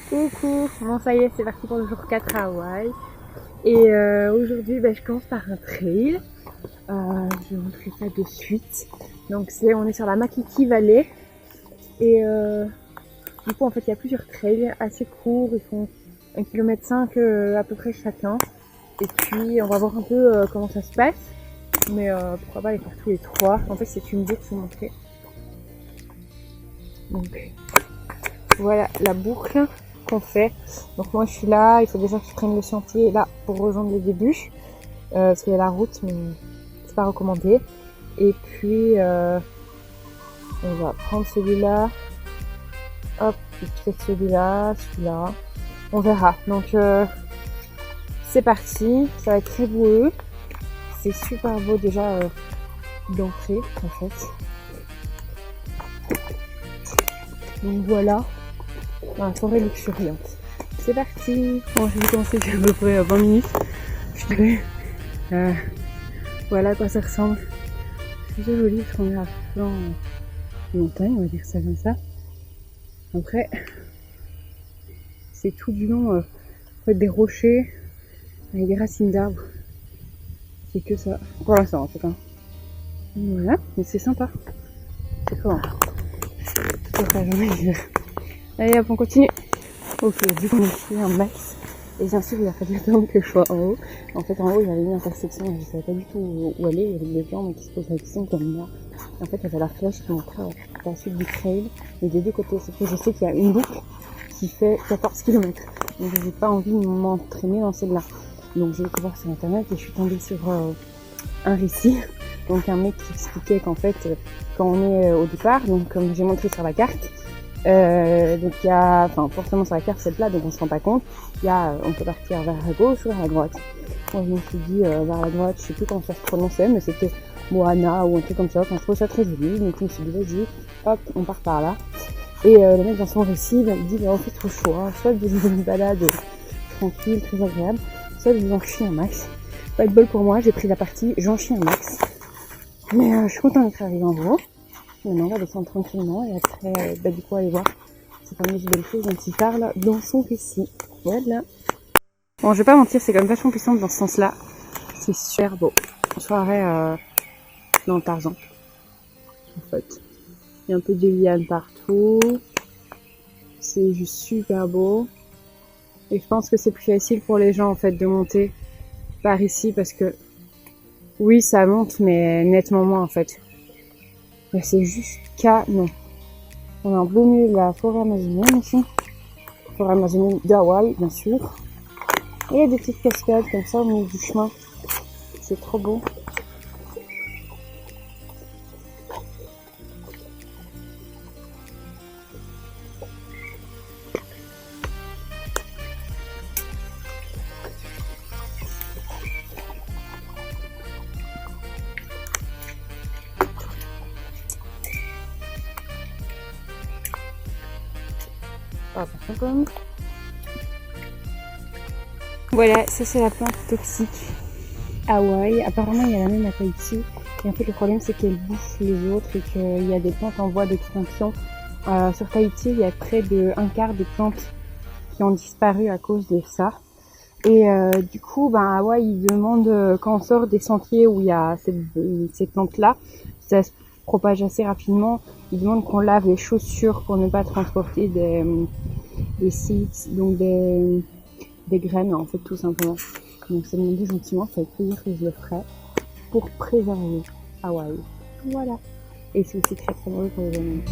Coucou, bon ça y est, c'est parti pour le jour 4 à Hawaï. Et aujourd'hui, je commence par un trail. Je vais vous montrer ça de suite. Donc on est sur la Makiki Valley. Et du coup, en fait, il y a plusieurs trails assez courts. Ils font 1,5 km à peu près chacun. Et puis, on va voir un peu comment ça se passe. Mais pourquoi pas les faire tous les trois. En fait, c'est une boucle, je vais vous montrer. Donc, voilà la boucle qu'on fait. Donc moi je suis là, il faut déjà que je prenne le sentier là pour rejoindre le début. Parce qu'il y a la route mais c'est pas recommandé. Et puis on va prendre celui-là. Hop, peut-être celui-là, celui-là. On verra. Donc c'est parti, ça va être très boueux. C'est super beau déjà d'entrée en fait. Donc voilà, dans la forêt luxuriante. C'est parti. Bon, je vais commencer depuis à peu près 20 minutes. Je dirais. Voilà à quoi ça ressemble. C'est plutôt joli parce qu'on est à flanc montagne, on va dire ça comme ça. Après, c'est tout du long des rochers avec des racines d'arbres. C'est que ça. Pour l'instant en tout cas. Voilà, mais c'est sympa. C'est comment toute la journée. Allez hop, on continue. Ok, du coup on a fait un max. Et bien sûr, il a fallu attendre que je sois en haut. En fait, en haut, il y avait une intersection et je savais pas du tout où aller. Il y avait des gens qui se posent la question comme moi. En fait, il y avait la flèche qui montrait la suite du trail. Et des deux côtés, sauf que je sais qu'il y a une boucle qui fait 14 km. Donc, j'ai pas envie de m'entraîner dans celle-là. Donc, j'ai été voir sur internet et je suis tombée sur un récit. Donc, un mec qui expliquait qu'en fait, quand on est au départ, donc comme j'ai montré sur la carte, donc il y a, forcément sur la carte c'est plat donc on se rend pas compte. Il y a, on peut partir vers la gauche ou vers la droite. Moi je me suis dit vers la droite, je sais plus comment ça se prononçait, mais c'était Moana ou un truc comme ça. Enfin, je trouve ça très joli, donc je me suis dit vas-y, hop, on part par là. Et le mec dans son récit, il dit on fait trop chaud, hein. Soit vous avez une balade tranquille, très agréable, soit vous en chiez un max. Pas de bol pour moi, j'ai pris la partie j'en chie un max. Mais je suis contente d'être arrivée en gros. Maintenant, on va descendre tranquillement et après, du coup, aller voir ces fameuses belles choses dont il parle dans son récit. Voilà. Bon, je vais pas mentir, c'est quand même vachement puissant dans ce sens-là. C'est super beau. On se croirait dans Tarzan. En fait. Il y a un peu de lianes partout. C'est juste super beau. Et je pense que c'est plus facile pour les gens, en fait, de monter par ici parce que, oui, ça monte, mais nettement moins, en fait. Mais c'est juste canon. On est en beau milieu de la forêt amazonienne ici. Forêt amazonienne d'Hawaï, bien sûr. Et il y a des petites cascades comme ça au milieu du chemin. C'est trop beau. Attention quand même. Voilà, ça c'est la plante toxique Hawaï. Apparemment il y a la même à Tahiti. Et en fait le problème c'est qu'elle bouffe les autres et qu'il y a des plantes en voie d'extinction. Sur Tahiti il y a près de un quart des plantes qui ont disparu à cause de ça. Et du coup, Hawaï il demande quand on sort des sentiers où il y a ces plantes-là, ça se propage assez rapidement. Il demande qu'on lave les chaussures pour ne pas transporter des seeds, donc des graines en fait tout simplement. Donc c'est demandé gentiment, ça fait plaisir que je le ferai pour préserver Hawaï. Voilà. Et c'est aussi très très drôle pour les animaux.